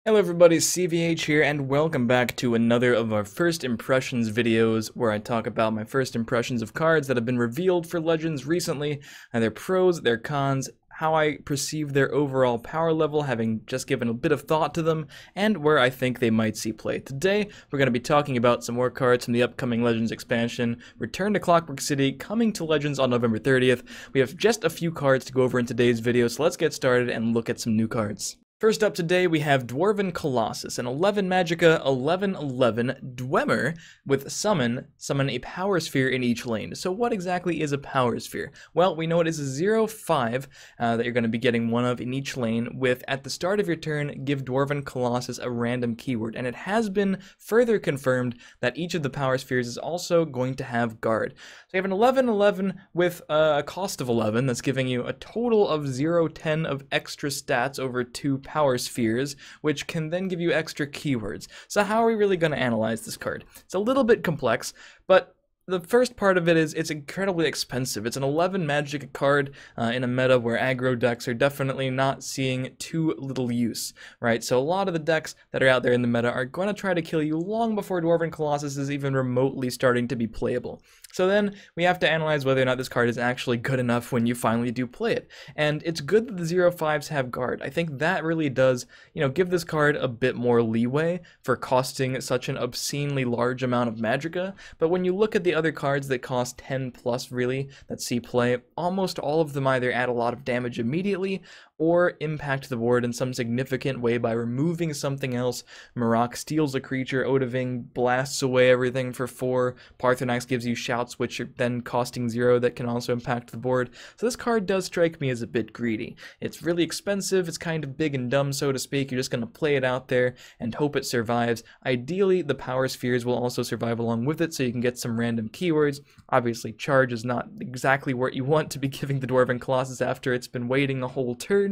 Hello everybody, CVH here, and welcome back to another of our first impressions videos where I talk about my first impressions of cards that have been revealed for Legends recently, and their pros, their cons, how I perceive their overall power level, having just given a bit of thought to them, and where I think they might see play. Today, we're going to be talking about some more cards from the upcoming Legends expansion, Return to Clockwork City, coming to Legends on November 30th. We have just a few cards to go over in today's video, so let's get started and look at some new cards. First up today, we have Dwarven Colossus, an 11 Magicka, 11/11 Dwemer with summon a power sphere in each lane. So what exactly is a power sphere? Well, we know it is a 0/5 that you're going to be getting one of in each lane with, at the start of your turn, give Dwarven Colossus a random keyword. And it has been further confirmed that each of the power spheres is also going to have guard. So you have an 11/11 with a cost of 11 that's giving you a total of 0/10 of extra stats over two power spheres, which can then give you extra keywords. So how are we really going to analyze this card? It's a little bit complex, but the first part of it is it's incredibly expensive. It's an 11 magic card in a meta where aggro decks are definitely not seeing too little use, right? So a lot of the decks that are out there in the meta are going to try to kill you long before Dwarven Colossus is even remotely starting to be playable. So then we have to analyze whether or not this card is actually good enough when you finally do play it. And it's good that the 0/5s have guard. I think that really does, give this card a bit more leeway for costing such an obscenely large amount of Magicka. But when you look at the other cards that cost 10 plus really that see play, almost all of them either add a lot of damage immediately or impact the board in some significant way by removing something else. Marok steals a creature, Odahviing blasts away everything for 4, Paarthurnax gives you shouts which are then costing 0 that can also impact the board. So this card does strike me as a bit greedy. It's really expensive, it's kind of big and dumb, so to speak. You're just going to play it out there and hope it survives. Ideally, the power spheres will also survive along with it so you can get some random keywords. Obviously, charge is not exactly what you want to be giving the Dwarven Colossus after it's been waiting a whole turn.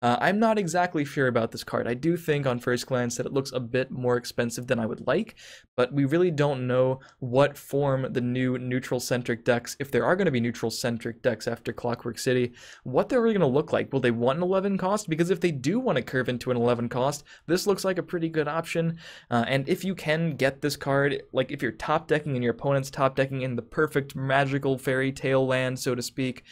I'm not exactly sure about this card. I do think on first glance that it looks a bit more expensive than I would like, but we really don't know what form the new neutral-centric decks, if there are going to be neutral-centric decks after Clockwork City, what they're really going to look like. Will they want an 11 cost? Because if they do want to curve into an 11 cost, this looks like a pretty good option. And if you can get this card, like if you're top decking and your opponent's top decking in the perfect magical fairy tale land, so to speak,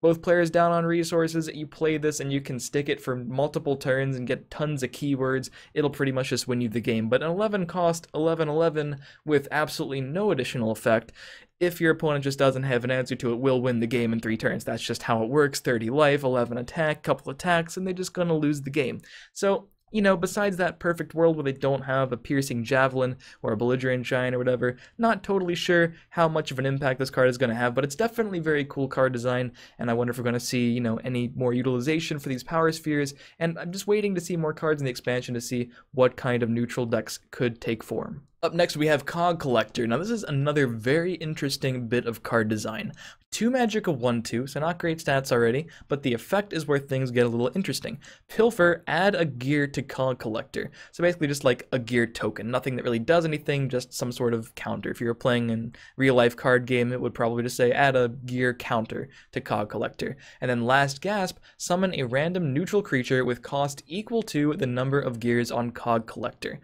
both players down on resources, you play this and you can stick it for multiple turns and get tons of keywords, it'll pretty much just win you the game. But an 11 cost, 11/11 with absolutely no additional effect, if your opponent just doesn't have an answer to it, will win the game in 3 turns. That's just how it works. 30 life, 11 attack, couple attacks, and they're just gonna lose the game. So, besides that perfect world where they don't have a piercing javelin or a belligerent giant or whatever, not totally sure how much of an impact this card is going to have, but it's definitely very cool card design, and I wonder if we're going to see, any more utilization for these power spheres, and I'm just waiting to see more cards in the expansion to see what kind of neutral decks could take form. Up next, we have Cog Collector. Now, this is another very interesting bit of card design. 2 Magicka 1/2, so not great stats already, but the effect is where things get a little interesting. Pilfer, add a gear to Cog Collector. So basically just like a gear token. Nothing that really does anything, just some sort of counter. If you were playing a real-life card game, it would probably just say add a gear counter to Cog Collector. And then last gasp, summon a random neutral creature with cost equal to the number of gears on Cog Collector.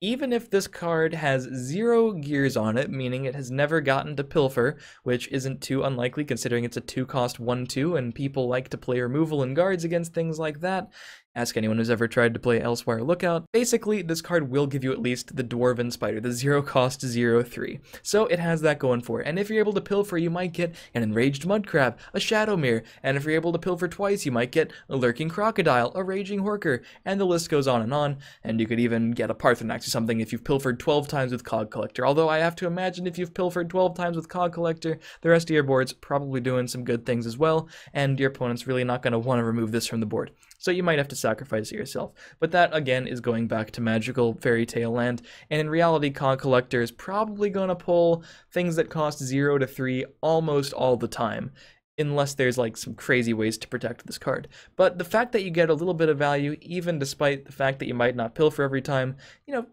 Even if this card has 0 gears on it, meaning it has never gotten to Pilfer, which isn't too unlikely considering it's a 2-cost 1/2 and people like to play removal and guards against things like that. Ask anyone who's ever tried to play Elsewhere Lookout. Basically, this card will give you at least the Dwarven Spider, the 0-cost 0/3. So it has that going for it. And if you're able to pilfer, you might get an Enraged Mudcrab, a Shadow Mirror, and if you're able to pilfer twice, you might get a Lurking Crocodile, a Raging Horker, and the list goes on, and you could even get a Paarthurnax or something if you've pilfered 12 times with Cog Collector. Although I have to imagine if you've pilfered 12 times with Cog Collector, the rest of your board's probably doing some good things as well, and your opponent's really not going to want to remove this from the board. So you might have to sacrifice it yourself. But that, again, is going back to magical fairy tale land, and in reality, Cog Collector is probably going to pull things that cost 0 to 3 almost all the time. unless there's like some crazy ways to protect this card. But the fact that you get a little bit of value, even despite the fact that you might not pilfer every time,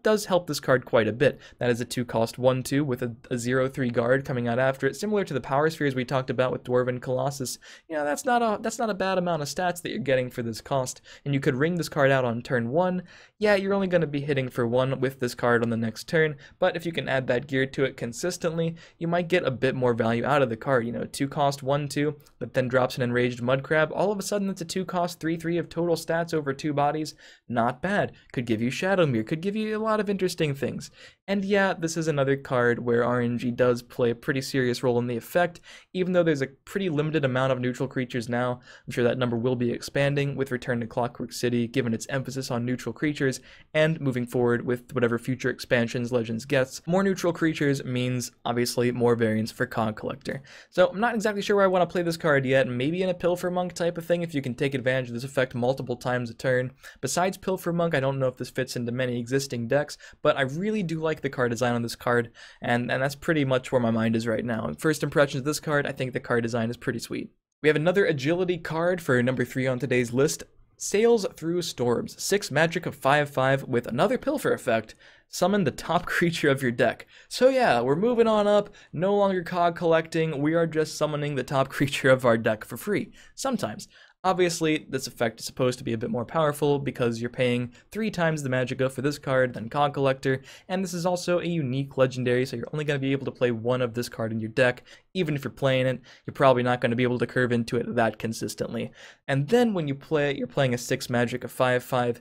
does help this card quite a bit. That is a 2-cost 1/2 with a 0/3 guard coming out after it, similar to the power spheres we talked about with Dwarven Colossus. That's not a bad amount of stats that you're getting for this cost, and you could ring this card out on turn 1. Yeah, you're only going to be hitting for 1 with this card on the next turn, but if you can add that gear to it consistently, you might get a bit more value out of the card. 2-cost 1/2 that then drops an Enraged Mudcrab. All of a sudden, it's a 2-cost 3/3 of total stats over 2 bodies. Not bad. Could give you Shadowmere, could give you a lot of interesting things. And yeah, this is another card where RNG does play a pretty serious role in the effect, even though there's a pretty limited amount of neutral creatures now. I'm sure that number will be expanding with Return to Clockwork City, given its emphasis on neutral creatures, and moving forward with whatever future expansions Legends gets. More neutral creatures means, obviously, more variants for Cog Collector. So I'm not exactly sure where I want to play this card yet, maybe in a Pilfer Monk type of thing if you can take advantage of this effect multiple times a turn. Besides Pilfer Monk, I don't know if this fits into many existing decks, but I really do like the card design on this card, and that's pretty much where my mind is right now. First impressions of this card, I think the card design is pretty sweet. We have another agility card for number 3 on today's list. Sails Through Storms, 6 magic of 5/5 with another Pilfer effect. Summon the top creature of your deck. So yeah, we're moving on up, no longer cog collecting, we are just summoning the top creature of our deck for free, sometimes. Obviously, this effect is supposed to be a bit more powerful because you're paying 3 times the magicka for this card than Cog Collector, and this is also a unique legendary, so you're only going to be able to play 1 of this card in your deck. Even if you're playing it, you're probably not going to be able to curve into it that consistently. And then when you play it, you're playing a 6 magic of 5/5.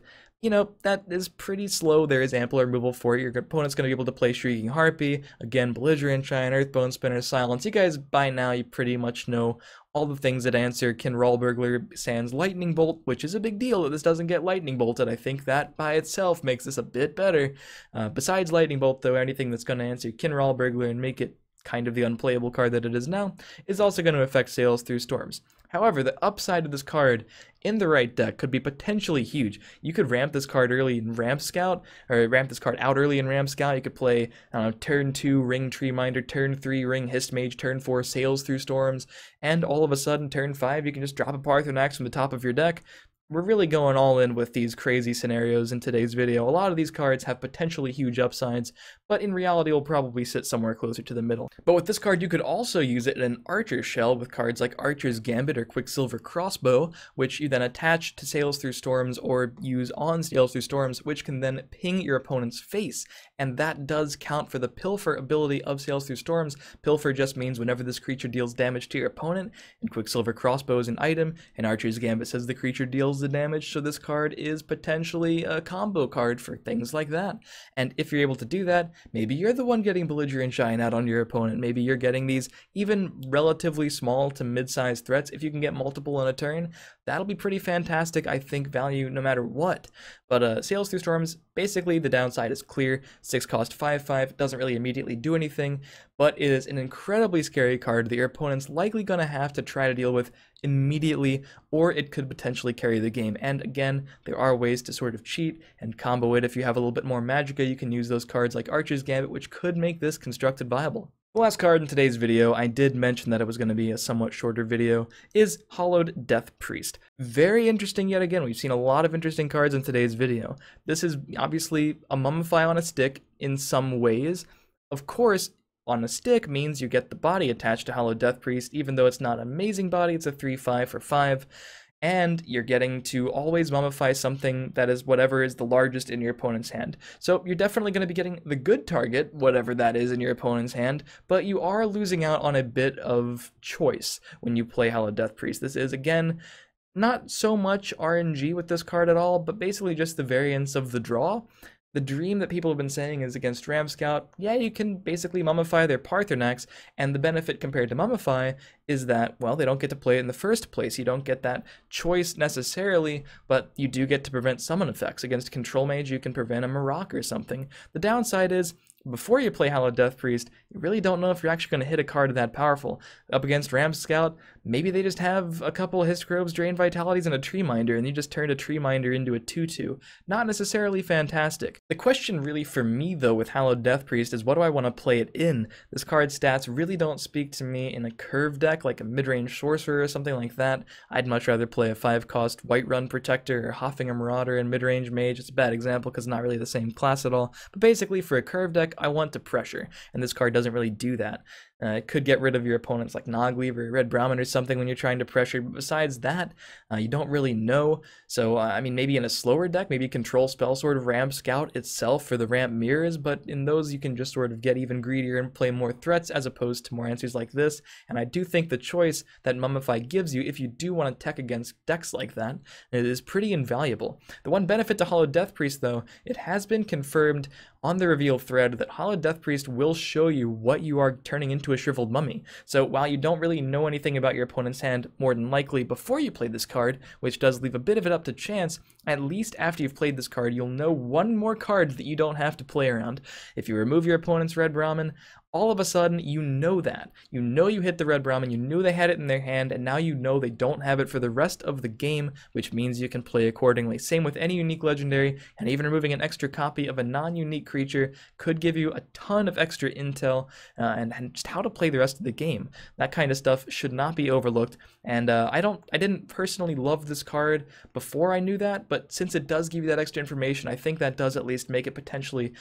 That is pretty slow. There is ample removal for it. Your opponent's going to be able to play Shrieking Harpy, again, Belligerent Giant, Earthbone Spinner, Silence. You guys, by now, you pretty much know all the things that answer Kinral Burglar, sans Lightning Bolt, which is a big deal that this doesn't get Lightning Bolted. I think that by itself makes this a bit better. Besides Lightning Bolt, though, anything that's going to answer Kinral Burglar and make it kind of the unplayable card that it is now, is also going to affect Sails Through Storms. However, the upside of this card in the right deck could be potentially huge. You could ramp this card early in Ramp Scout, or ramp this card out early in Ramp Scout. You could play, turn 2 Ring Treeminder, turn 3 Ring Histmage, turn 4 Sails Through Storms, and all of a sudden, turn 5, you can just drop a Parthenax from the top of your deck. We're really going all in with these crazy scenarios in today's video. A lot of these cards have potentially huge upsides, but in reality will probably sit somewhere closer to the middle. But with this card, you could also use it in an Archer's Shell with cards like Archer's Gambit or Quicksilver Crossbow, which you then attach to Sails Through Storms or use on Sails Through Storms, which can then ping your opponent's face. And that does count for the Pilfer ability of Sails Through Storms. Pilfer just means whenever this creature deals damage to your opponent, and Quicksilver Crossbow is an item, and Archer's Gambit says the creature deals the damage, so this card is potentially a combo card for things like that. And if you're able to do that, maybe you're the one getting Belligerent Giant out on your opponent. Maybe you're getting these even relatively small to mid-sized threats. If you can get multiple in a turn, that'll be pretty fantastic, I think, value no matter what. But Sails Through Storms, basically the downside is clear. 6 cost 5/5, doesn't really immediately do anything, but it is an incredibly scary card that your opponent's likely going to have to try to deal with immediately, or it could potentially carry the game. And again, there are ways to sort of cheat and combo it. If you have a little bit more magicka, you can use those cards like Archer's Gambit, which could make this constructed viable. The last card in today's video, I did mention that it was going to be a somewhat shorter video, is Hallowed Death Priest. Very interesting yet again. We've seen a lot of interesting cards in today's video. This is obviously a Mummify on a stick in some ways. Of course, on a stick means you get the body attached to Hallowed Death Priest, even though it's not an amazing body, it's a 3/5 for 5. And you're getting to always mummify something that is whatever is the largest in your opponent's hand. So you're definitely going to be getting the good target, whatever that is in your opponent's hand, but you are losing out on a bit of choice when you play Hallowed Death Priest. This is, again, not so much RNG with this card at all, but basically just the variance of the draw. The dream that people have been saying is against Ramp Scout, yeah, you can basically mummify their Parthenax, and the benefit compared to mummify is that, well, they don't get to play it in the first place. You don't get that choice necessarily, but you do get to prevent summon effects. Against Control Mage, you can prevent a Marok or something. The downside is, before you play Hallowed Death Priest, you really don't know if you're actually going to hit a card that powerful. Up against Ramp Scout, maybe they just have a couple of Histgrobes, Drain Vitalities, and a Treeminder, and you just turned a Treeminder into a 2/2. Not necessarily fantastic. The question really for me though with Hallowed Death Priest is what do I want to play it in? This card's stats really don't speak to me in a curve deck like a mid-range sorcerer or something like that. I'd much rather play a 5-cost Whiterun Protector or Hoffinger Marauder in mid-range mage. It's a bad example because it's not really the same class at all. But basically for a curve deck I want to pressure, and this card doesn't really do that. It could get rid of your opponents like Nogleave or Red Brahmin or something when you're trying to pressure, but besides that, you don't really know. So, I mean, maybe in a slower deck, maybe Control Spell sort of Ramp Scout itself for the Ramp Mirrors, but in those you can just sort of get even greedier and play more threats as opposed to more answers like this. And I do think the choice that Mummify gives you, if you do want to tech against decks like that, it is pretty invaluable. The one benefit to Hallowed Death Priest, though, it has been confirmed on the reveal thread that Hallowed Death Priest will show you what you are turning into a Shriveled Mummy. So while you don't really know anything about your opponent's hand more than likely before you play this card, which does leave a bit of it up to chance, at least after you've played this card, you'll know one more card that you don't have to play around. If you remove your opponent's Red Brahmin, all of a sudden, you know that. You know you hit the Red Brahmin, you knew they had it in their hand, and now you know they don't have it for the rest of the game, which means you can play accordingly. Same with any unique legendary, and even removing an extra copy of a non-unique creature could give you a ton of extra intel and just how to play the rest of the game. That kind of stuff should not be overlooked, and I didn't personally love this card before I knew that, but since it does give you that extra information, I think that does at least make it potentially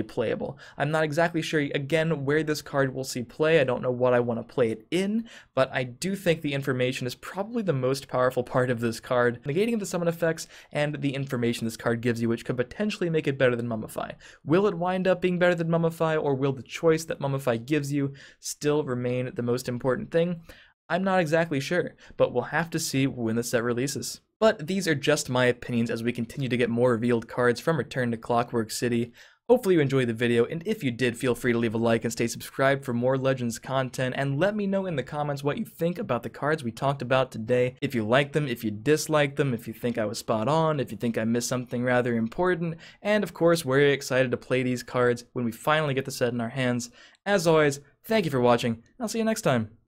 playable. I'm not exactly sure, again, where this card will see play. I don't know what I want to play it in, but I do think the information is probably the most powerful part of this card, negating the summon effects and the information this card gives you, which could potentially make it better than Mummify. Will it wind up being better than Mummify, or will the choice that Mummify gives you still remain the most important thing? I'm not exactly sure, but we'll have to see when the set releases. But these are just my opinions as we continue to get more revealed cards from Return to Clockwork City. Hopefully you enjoyed the video, and if you did, feel free to leave a like and stay subscribed for more Legends content, and let me know in the comments what you think about the cards we talked about today. If you like them, if you dislike them, if you think I was spot on, if you think I missed something rather important, and of course, we're excited to play these cards when we finally get the set in our hands. As always, thank you for watching, and I'll see you next time.